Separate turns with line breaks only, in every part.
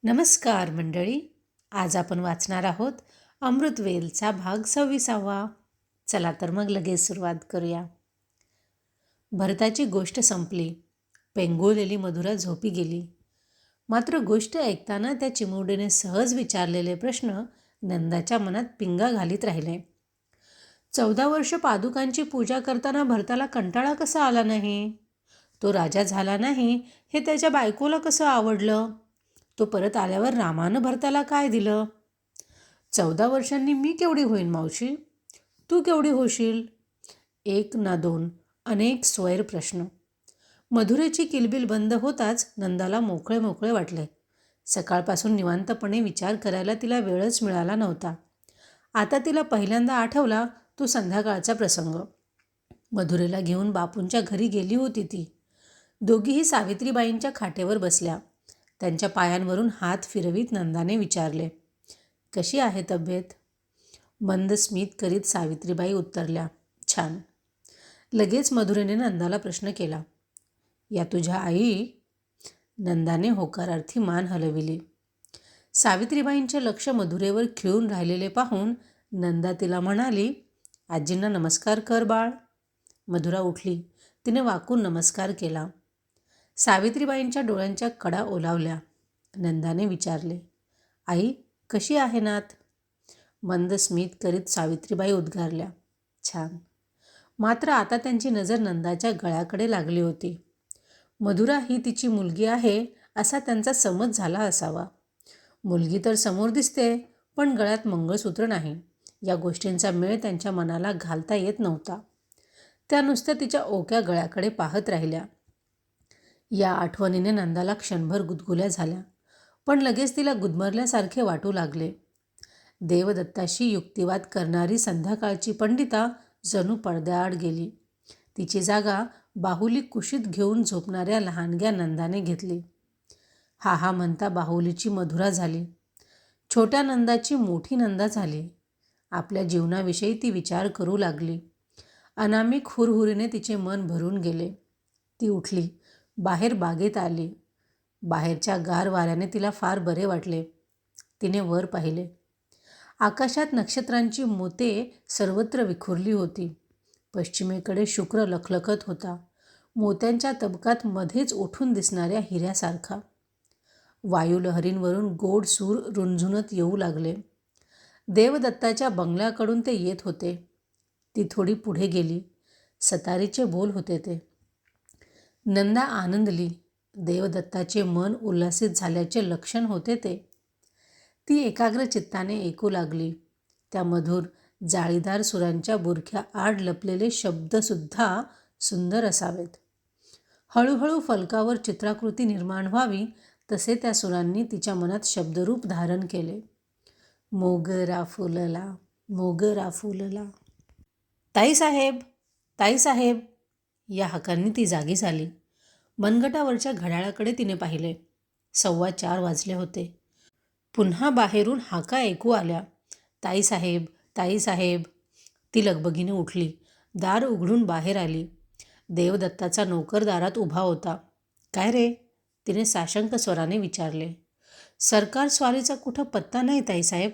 नमस्कार मंडळी. आज आपण वाचणार आहोत अमृतवेलचा भाग 26वा. चला तर मग लगेच सुरुवात करूया. भरताची गोष्ट संपली. पेंगुळलेली मधुरा झोपी गेली. मात्र गोष्ट ऐकताना त्या चिमुरडीने सहज विचारलेले प्रश्न नंदाच्या मनात पिंगा घालीत राहिले. 14 वर्ष पादुकांची पूजा करताना भरताला कंटाळा कसा आला नाही? तो राजा झाला नाही हे त्याच्या बायकोला कसं आवडलं? तो परत आल्यावर रामानं भरताला काय दिलं? 14 वर्षांनी मी केवढी होईन मावशी? तू केवढी होशील? एक ना दोन, अनेक स्वैर प्रश्न. मधुरेची किलबिल बंद होताच नंदाला मोकळे मोकळे वाटले. सकाळपासून निवांतपणे विचार करायला तिला वेळच मिळाला नव्हता. आता तिला पहिल्यांदा आठवला तो संध्याकाळचा प्रसंग. मधुरेला घेऊन बापूंच्या घरी गेली होती ती. दोघीही सावित्रीबाईंच्या खाटेवर बसल्या. त्यांच्या पायांवरून हात फिरवीत नंदाने विचारले, कशी आहे तब्येत? मंद स्मित करीत सावित्रीबाई उत्तरल्या, छान. लगेच मधुरेने नंदाला प्रश्न केला, या तुझ्या आई? नंदाने होकारार्थी मान हलविली. सावित्रीबाईंचे लक्ष मधुरेवर खिळून राहिलेले पाहून नंदा तिला म्हणाली, आजींना नमस्कार कर बाळ. मधुरा उठली. तिने वाकून नमस्कार केला. सावित्रीबाईंच्या डोळ्यांच्या कडा ओलावल्या. नंदाने विचारले, आई कशी आहे नात? मंद स्मित करीत सावित्रीबाई उद्गारल्या, छान. मात्र आता त्यांची नजर नंदाच्या गळ्याकडे लागली होती. मधुरा ही तिची मुलगी आहे असा त्यांचा समज झाला असावा. मुलगी तर समोर दिसते, पण गळ्यात मंगळसूत्र नाही. या गोष्टींचा मेळ त्यांच्या मनाला घालता येत नव्हता. त्या नुसत्या तिच्या ओक्या गळ्याकडे पाहत राहिल्या. या आठवणीने नंदाला क्षणभर गुदगुल्या झाल्या, पण लगेच तिला गुदमरल्यासारखे वाटू लागले. देवदत्ताशी युक्तिवाद करणारी संध्याकाळची पंडिता जणू पडद्याआड गेली. तिची जागा बाहुली कुशीत घेऊन झोपणाऱ्या लहानग्या नंदाने घेतली. हा हा म्हणता बाहुलीची मधुरा झाली. छोट्या नंदाची मोठी नंदा झाली. आपल्या जीवनाविषयी ती विचार करू लागली. अनामिक हुरहुरीने तिचे मन भरून गेले. ती उठली. बाहेर बागेत आली. बाहेरच्या गार वाऱ्याने तिला फार बरे वाटले. तिने वर पाहिले. आकाशात नक्षत्रांची मोते सर्वत्र विखुरली होती. पश्चिमेकडे शुक्र लखलखत होता, मोत्यांच्या तबकात मध्येच उठून दिसणाऱ्या हिऱ्यासारखा. वायुलहरींवरून गोड सूर रुंझुनत येऊ लागले. देवदत्ताच्या बंगल्याकडून ते येत होते. ती थोडी पुढे गेली. सतारीचे बोल होते ते. नंदा आनंदली. देवदत्ताचे मन उल्हासित झाल्याचे लक्षण होते ते. ती एकाग्र चित्ताने ऐकू लागली. त्या मधुर जाळीदार सुरांच्या बुरख्या आड लपलेले शब्दसुद्धा सुंदर असावेत. हळूहळू फलकावर चित्राकृती निर्माण व्हावी तसे त्या सुरांनी तिच्या मनात शब्दरूप धारण केले. मोगरा फुलला, मोगरा फुलला. ताईसाहेब, ताईसाहेब, या हाकांनी ती जागी झाली. मनगटावरच्या घड्याळाकडे तिने पाहिले. 4:15 वाजले होते. पुन्हा बाहेरून हाका ऐकू आल्या, ताईसाहेब, ताईसाहेब. ती लगबगीने उठली. दार उघडून बाहेर आली. देवदत्ताचा नोकर दारात उभा होता. काय रे? तिने साशंक स्वराने विचारले. सरकार स्वारीचा कुठं पत्ता नाही ताईसाहेब.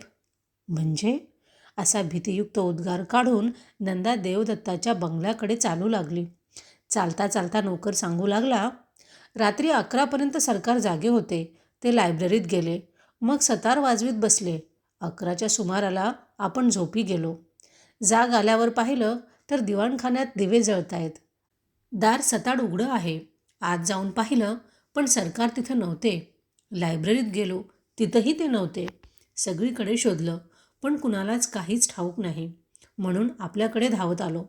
म्हणजे? असा भीतियुक्त उद्गार काढून नंदा देवदत्ताच्या बंगल्याकडे चालू लागली. चालता चालता नोकर सांगू लागला, रात्री 11पर्यंत सरकार जागे होते. ते लायब्ररीत गेले. मग सतार वाजवीत बसले. 11च्या सुमाराला आपण झोपी गेलो. जाग आल्यावर पाहिलं तर दिवाणखान्यात दिवे जळतायत. दार सताड उघडं आहे. आत जाऊन पाहिलं पण सरकार तिथं नव्हते. लायब्ररीत गेलो, तिथंही ते नव्हते. सगळीकडे शोधलं पण कुणालाच काहीच ठाऊक नाही. म्हणून आपल्याकडे धावत आलो.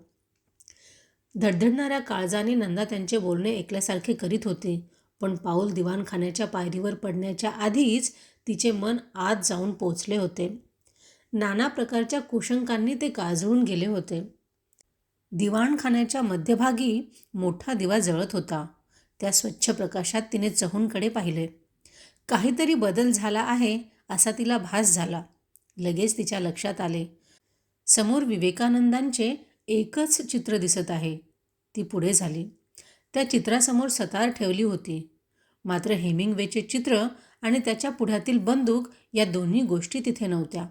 धडधडणाऱ्या काळजाने नंदा त्यांचे बोलणे ऐकल्यासारखे करीत होती, पण पाऊल दिवाणखान्याच्या पायरीवर पडण्याच्या आधीच तिचे मन आत जाऊन पोचले होते. नाना प्रकारच्या कुशंकांनी ते काजळून गेले होते. दिवाणखान्याच्या मध्यभागी मोठा दिवा जळत होता. त्या स्वच्छ प्रकाशात तिने चहूंकडे पाहिले. काहीतरी बदल झाला आहे असा तिला भास झाला. लगेच तिच्या लक्षात आले, समोर विवेकानंदांचे एकच चित्र दिसत आहे. ती पुढे झाली. त्या चित्रासमोर सतार ठेवली होती. मात्र हेमिंग्वेचे चित्र आणि त्याच्या पुढ्यातील बंदूक या दोन्ही गोष्टी तिथे नव्हत्या.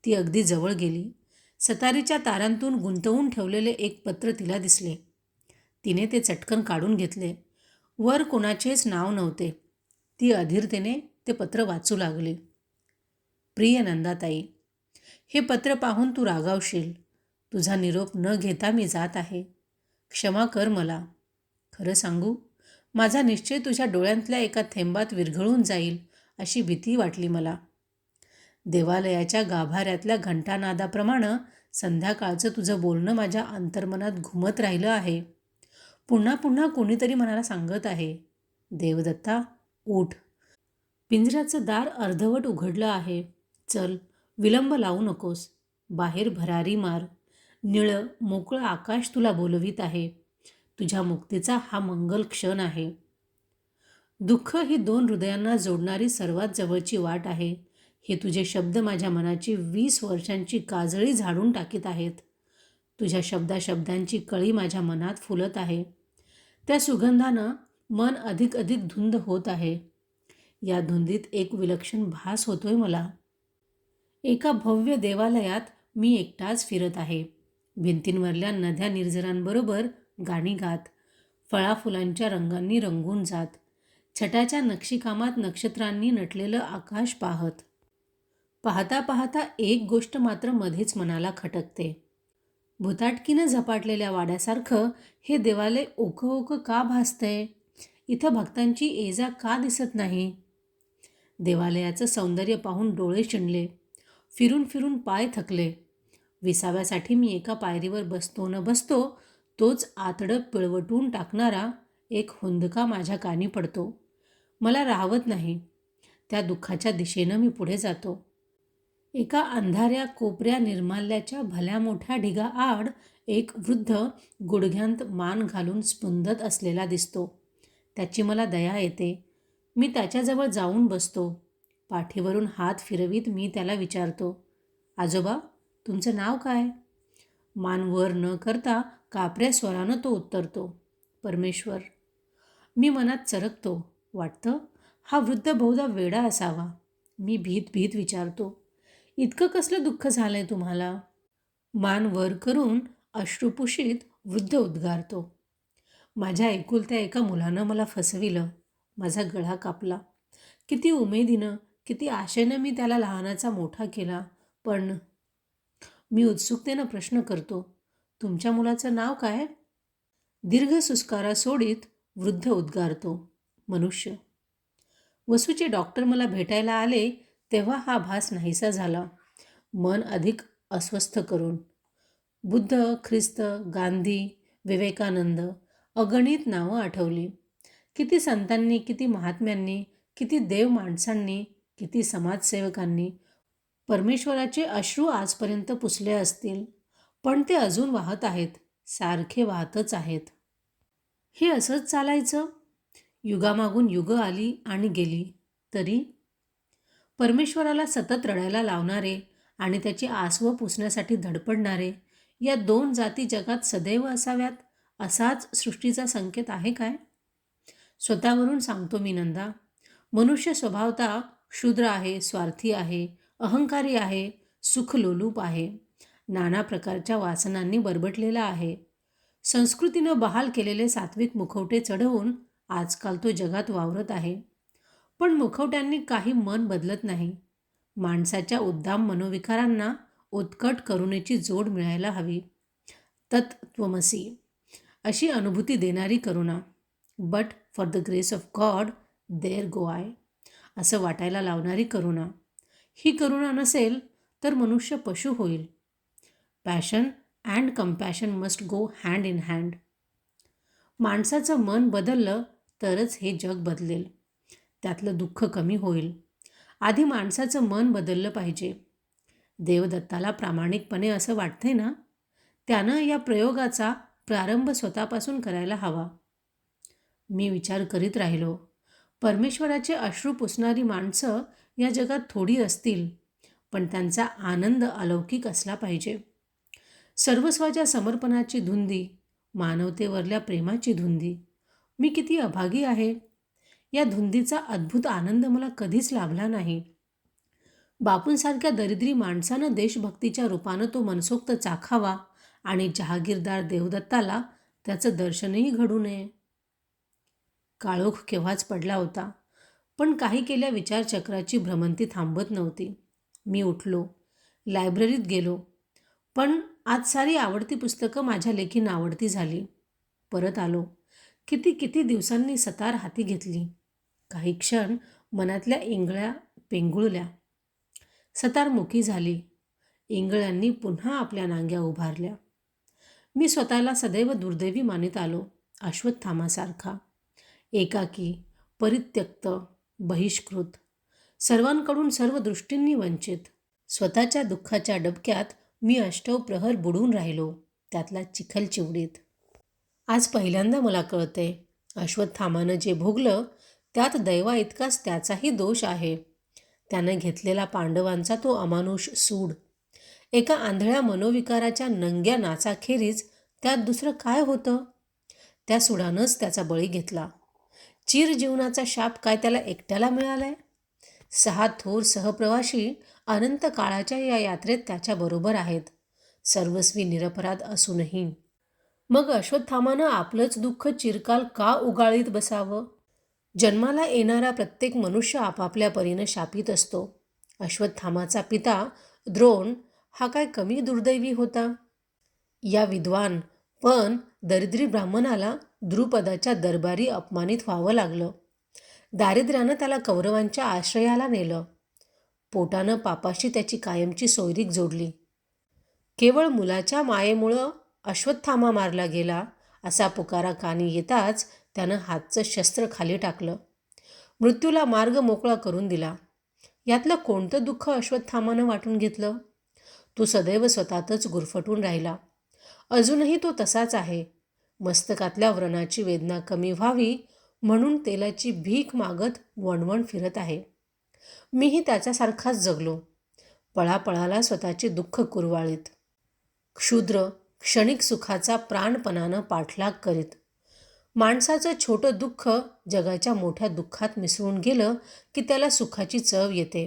ती अगदी जवळ गेली. सतारीच्या तारांतून गुंतवून ठेवलेले एक पत्र तिला दिसले. तिने ते चटकन काढून घेतले. वर कोणाचेच नाव नव्हते. ती अधीरतेने ते पत्र वाचू लागली. प्रिय नंदाताई, हे पत्र पाहून तू रागावशील. तुझा निरोप न घेता मी जात आहे. क्षमा कर मला. खरं सांगू, माझा निश्चय तुझ्या डोळ्यांतल्या एका थेंबात विरघळून जाईल अशी भीती वाटली मला. देवालयाच्या गाभाऱ्यातल्या घंटानादाप्रमाणे संध्याकाळचं तुझं बोलणं माझ्या अंतर्मनात घुमत राहिलं आहे. पुन्हा पुन्हा कोणीतरी मनाला सांगत आहे, देवदत्ता उठ. पिंजऱ्याचं दार अर्धवट उघडलं आहे. चल, विलंब लावू नकोस. बाहेर भरारी मार. निळं मोकळं आकाश तुला बोलवीत आहे. तुझ्या मुक्तीचा हा मंगल क्षण आहे. दुःख ही दोन हृदयांना जोडणारी सर्वात जवळची वाट आहे. हे तुझे शब्द माझ्या मनाची 20 वर्षांची काजळी झाडून टाकीत आहेत. तुझ्या शब्दांची कळी माझ्या मनात फुलत आहे. त्या सुगंधानं मन अधिक अधिक धुंद होत आहे. या धुंदीत एक विलक्षण भास होतोय मला. एका भव्य देवालयात मी एकटाच फिरत आहे. भिंतींवरल्या नद्या निर्झरांबरोबर गाणी गात, फळाफुलांच्या रंगांनी रंगून जात, छटाच्या नक्षीकामात नक्षत्रांनी नटलेलं आकाश पाहत. पाहता पाहता एक गोष्ट मात्र मध्येच मनाला खटकते. भुताटकीनं झपाटलेल्या वाड्यासारखं हे देवालय ओकं ओकं का भासतंय? इथं भक्तांची ये-जा का दिसत नाही? देवालयाचं सौंदर्य पाहून डोळे चिंडले. फिरून फिरून पाय थकले. विसाव्यासाठी मी एका पायरीवर बसतो न बसतो तोच आतडं पिळवटून टाकणारा एक हुंदका माझ्या कानी पडतो. मला राहवत नाही. त्या दुःखाच्या दिशेनं मी पुढे जातो. एका अंधाऱ्या कोपऱ्या निर्माल्याच्या भल्या मोठ्या ढिगाआड एक वृद्ध गुडघ्यांत मान घालून स्पंदत असलेला दिसतो. त्याची मला दया येते. मी त्याच्याजवळ जाऊन बसतो. पाठीवरून हात फिरवीत मी त्याला विचारतो, आजोबा, तुमचं नाव काय? मान वर न करता कापऱ्या स्वरानं तो उत्तरतो, परमेश्वर. मी मनात चरकतो. वाटतं हा वृद्ध बहुधा वेडा असावा. मी भीत भीत विचारतो, इतकं कसलं दुःख झालंय तुम्हाला? मान वर करून अश्रुपुशीत वृद्ध उद्गारतो, माझ्या एकुलत्या एका मुलानं मला फसविलं. माझा गळा कापला. किती उमेदीनं, किती आशेनं मी त्याला लहानाचा मोठा केला. पण मी उत्सुकतेनं प्रश्न करतो, तुमच्या मुलाचं नाव काय? दीर्घ सुस्कारा सोडीत वृद्ध उद्गारतो, मनुष्य. वसूचे डॉक्टर मला भेटायला आले तेव्हा हा भास नाहीसा झाला. मन अधिक अस्वस्थ करून. बुद्ध, ख्रिस्त, गांधी, विवेकानंद अगणित नावं आठवली. किती संतांनी, किती महात्म्यांनी, किती देव माणसांनी, किती समाजसेवकांनी परमेश्वराचे अश्रू आजपर्यंत पुसले असतील. पण ते अजून वाहत आहेत. सारखे वाहतच आहेत. हे असंच चालायचं? युगामागून युगं आली आणि गेली तरी? परमेश्वराला सतत रडायला लावणारे आणि त्याची आसवं पुसण्यासाठी धडपडणारे या दोन जाती जगात सदैव असाव्यात असाच सृष्टीचा संकेत आहे काय? स्वतःवरून सांगतो मी नंदा. मनुष्य स्वभावतः क्षुद्र आहे, स्वार्थी आहे, अहंकारी आहे, सुखलोलूप आहे, नाना प्रकारच्या वासनांनी बरबटलेला आहे. संस्कृतीनं बहाल केलेले सात्विक मुखवटे चढवून आजकाल तो जगात वावरत आहे. पण मुखवट्यांनी काही मन बदलत नाही. माणसाच्या उद्दाम मनोविकारांना उत्कट करुणेची जोड मिळायला हवी. तत्त्वमसी अशी अनुभूती देणारी करुणा. But for the grace of God there go I असं वाटायला लावणारी करुणा. ही करुणा नसेल तर मनुष्य पशु होईल. Passion and compassion must go hand in hand. माणसाचं मन बदललं तरच हे जग बदलेल. त्यातलं दुःख कमी होईल. आधी माणसाचं मन बदललं पाहिजे. देवदत्ताला प्रामाणिकपणे असं वाटतंय ना? त्यानं या प्रयोगाचा प्रारंभ स्वतःपासून करायला हवा. मी विचार करीत राहिलो. परमेश्वराचे अश्रू पुसणारी माणसं या जगात थोडी असतील, पण त्यांचा आनंद अलौकिक असला पाहिजे. सर्वस्वाच्या समर्पणाची धुंदी, मानवतेवरल्या प्रेमाची धुंदी. मी किती अभागी आहे. या धुंदीचा अद्भुत आनंद मला कधीच लाभला नाही. बापूंसारख्या दरिद्री माणसानं देशभक्तीच्या रूपानं तो मनसोक्त चाखावा आणि जहागीरदार देवदत्ताला त्याचं दर्शनही घडू नये. काळोख केव्हाच पडला होता, पण काही केल्या विचारचक्राची भ्रमंती थांबत नव्हती. मी उठलो, लायब्ररीत गेलो, पण आज सारी आवडती पुस्तकं माझ्या लेखी नावडती झाली. परत आलो. किती किती दिवसांनी सतार हाती घेतली. काही क्षण मनातल्या इंगळ्या पेंगुळल्या. सतार मुकी झाली. इंगळ्यांनी पुन्हा आपल्या नांग्या उभारल्या. मी स्वतःला सदैव दुर्दैवी मानित आलो, अश्वत्थामासारखा. एकाकी, परित्यक्त, बहिष्कृत, सर्वांकडून सर्व दृष्टींनी वंचित. स्वतःच्या दुःखाच्या डबक्यात मी अष्टव प्रहर बुडून राहिलो, त्यातला चिखल चिवडीत. आज पहिल्यांदा मला कळते, अश्वत्थामानं जे भोगलं त्यात दैवा इतकाच त्याचाही दोष आहे. त्यानं घेतलेला पांडवांचा तो अमानुष सूड. एका आंधळ्या मनोविकाराच्या नंग्या नाचाखेरीज त्यात दुसरं काय होतं? त्या सुडानंच त्याचा बळी घेतला. चिरजीवनाचा शाप काय त्याला एकट्याला मिळालाय? 6 थोर सहप्रवासी अनंत काळाच्या या यात्रेत त्याच्याबरोबर आहेत, सर्वस्वी निरपराध असूनही. मग अश्वत्थामानं आपलंच दुःख चिरकाल का उगाळीत बसावं? जन्माला येणारा प्रत्येक मनुष्य आपापल्या परीनं शापित असतो. अश्वत्थामाचा पिता द्रोण हा काय कमी दुर्दैवी होता? या विद्वान पण दरिद्री ब्राह्मणाला द्रुपदाच्या दरबारी अपमानित व्हावं लागलं. दारिद्र्यानं त्याला कौरवांच्या आश्रयाला नेलं. पोटानं पापाशी त्याची कायमची सोयरीक जोडली. केवळ मुलाच्या मायेमुळं अश्वत्थामा मारला गेला असा पुकारा कानी येताच त्यानं हातचं शस्त्र खाली टाकलं. मृत्यूला मार्ग मोकळा करून दिला. यातलं कोणतं दुःख अश्वत्थामानं वाटून घेतलं? तो सदैव स्वतःतच गुरफटून राहिला. अजूनही तो तसाच आहे. मस्तकातल्या व्रणाची वेदना कमी व्हावी म्हणून तेलाची भीक मागत वणवण फिरत आहे. मीही त्याच्यासारखाच जगलो, पळापळाला स्वतःची दुःख कुरवाळीत. क्षुद्र क्षणिक सुखाचा प्राणपणानं पाठलाग करीत. माणसाचं छोटं दुःख जगाच्या मोठ्या दुःखात मिसळून गेलं की त्याला सुखाची चव येते,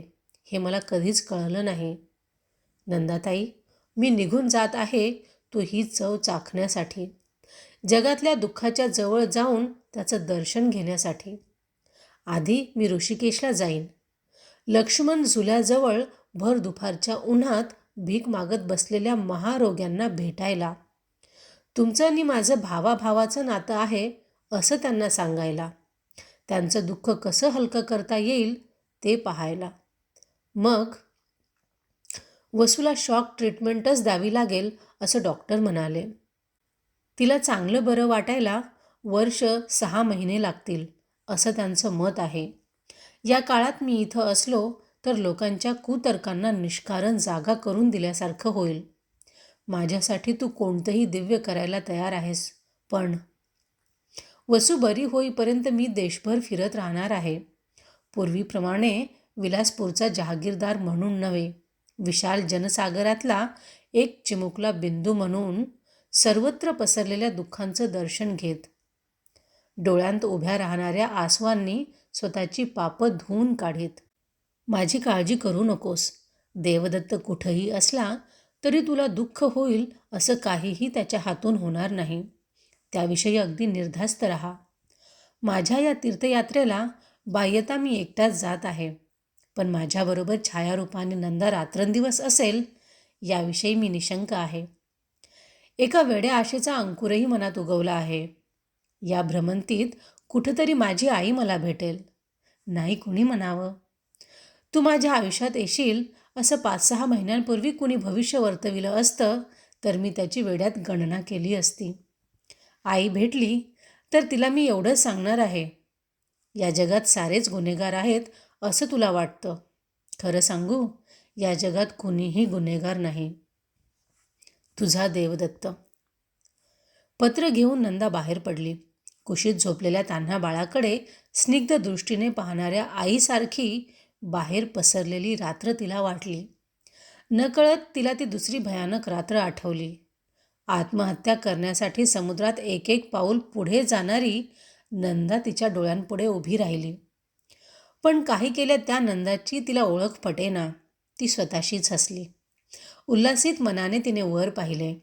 हे मला कधीच कळलं नाही. नंदाताई, मी निघून जात आहे तो ही चव चाखण्यासाठी, जगातल्या दुःखाच्या जवळ जाऊन त्याचं दर्शन घेण्यासाठी. आधी मी ऋषिकेशला जाईन. लक्ष्मण झुल्याजवळ भर दुपारच्या उन्हात भीक मागत बसलेल्या महारोग्यांना भेटायला. तुमचं आणि माझं भावाभावाचं नातं आहे असं त्यांना सांगायला. त्यांचं दुःख कसं हलकं करता येईल ते पाहायला. मग वसूला शॉक ट्रीटमेंटच द्यावी लागेल असं डॉक्टर म्हणाले. तिला चांगलं बरं वाटायला 1-6 महिने लागतील असं त्यांचं मत आहे. या काळात मी इथं असलो तर लोकांच्या कुतर्कांना निष्कारण जागा करून दिल्यासारखं होईल. माझ्यासाठी तू कोणतंही दिव्य करायला तयार आहेस, पण वसू बरी होईपर्यंत मी देशभर फिरत राहणार आहे. पूर्वीप्रमाणे विलासपूरचा जहागीरदार म्हणून नव्हे, विशाल जनसागरातला एक चिमुकला बिंदू म्हणून सर्वत्र पसरलेल्या दुःखांचं दर्शन घेत. डोळ्यांत उभ्या राहणाऱ्या आसवांनी स्वतःची पापं धुवून काढीत. माझी काळजी करू नकोस. देवदत्त कुठंही असला तरी तुला दुःख होईल असं काहीही त्याच्या हातून होणार नाही. त्याविषयी अगदी निर्धास्त राहा. माझ्या या तीर्थयात्रेला बाह्यता मी एकटाच जात आहे, पण माझ्याबरोबर छायारूपाने नंदा रात्रंदिवस असेल याविषयी मी निशंक आहे. एका वेड्या आशेचा अंकुरही मनात उगवला आहे. या भ्रमंतीत कुठंतरी माझी आई मला भेटेल. नाही कुणी म्हणावं. तू माझ्या आयुष्यात येशील असं 5-6 महिन्यांपूर्वी कुणी भविष्य वर्तविलं असतं तर मी त्याची वेड्यात गणना केली असती. आई भेटली तर तिला मी एवढंच सांगणार आहे, या जगात सारेच गुन्हेगार आहेत असं तुला वाटतं. खरं सांगू, या जगात कुणीही गुन्हेगार नाही. तुझा देवदत्त. पत्र घेऊन नंदा बाहेर पडली. कुशीत झोपलेल्या तान्ह्या बाळाकडे स्निग्ध दृष्टीने पाहणाऱ्या आईसारखी बाहेर पसरलेली रात्र तिला वाटली. नकळत तिला ती दुसरी भयानक रात्र आठवली. आत्महत्या करण्यासाठी समुद्रात एक पाऊल पुढे जाणारी नंदा तिच्या डोळ्यांपुढे उभी राहिली. पण काही केल्या त्या नंदाची तिला ओळख पटेना. ती स्वतःशीच हसली. उल्हासित मनाने तिने वर पाहिले.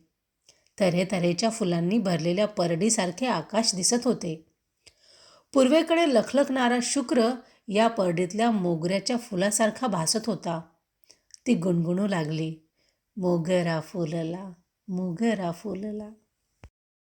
तऱ्हेतऱ्हेच्या फुलांनी भरलेल्या परडीसारखे आकाश दिसत होते. पूर्वेकडे लखलखणारा शुक्र या परडीतल्या मोगऱ्याच्या फुलासारखा भासत होता. ती गुणगुणू लागली, मोगरा फुलला, मोगरा फुलला.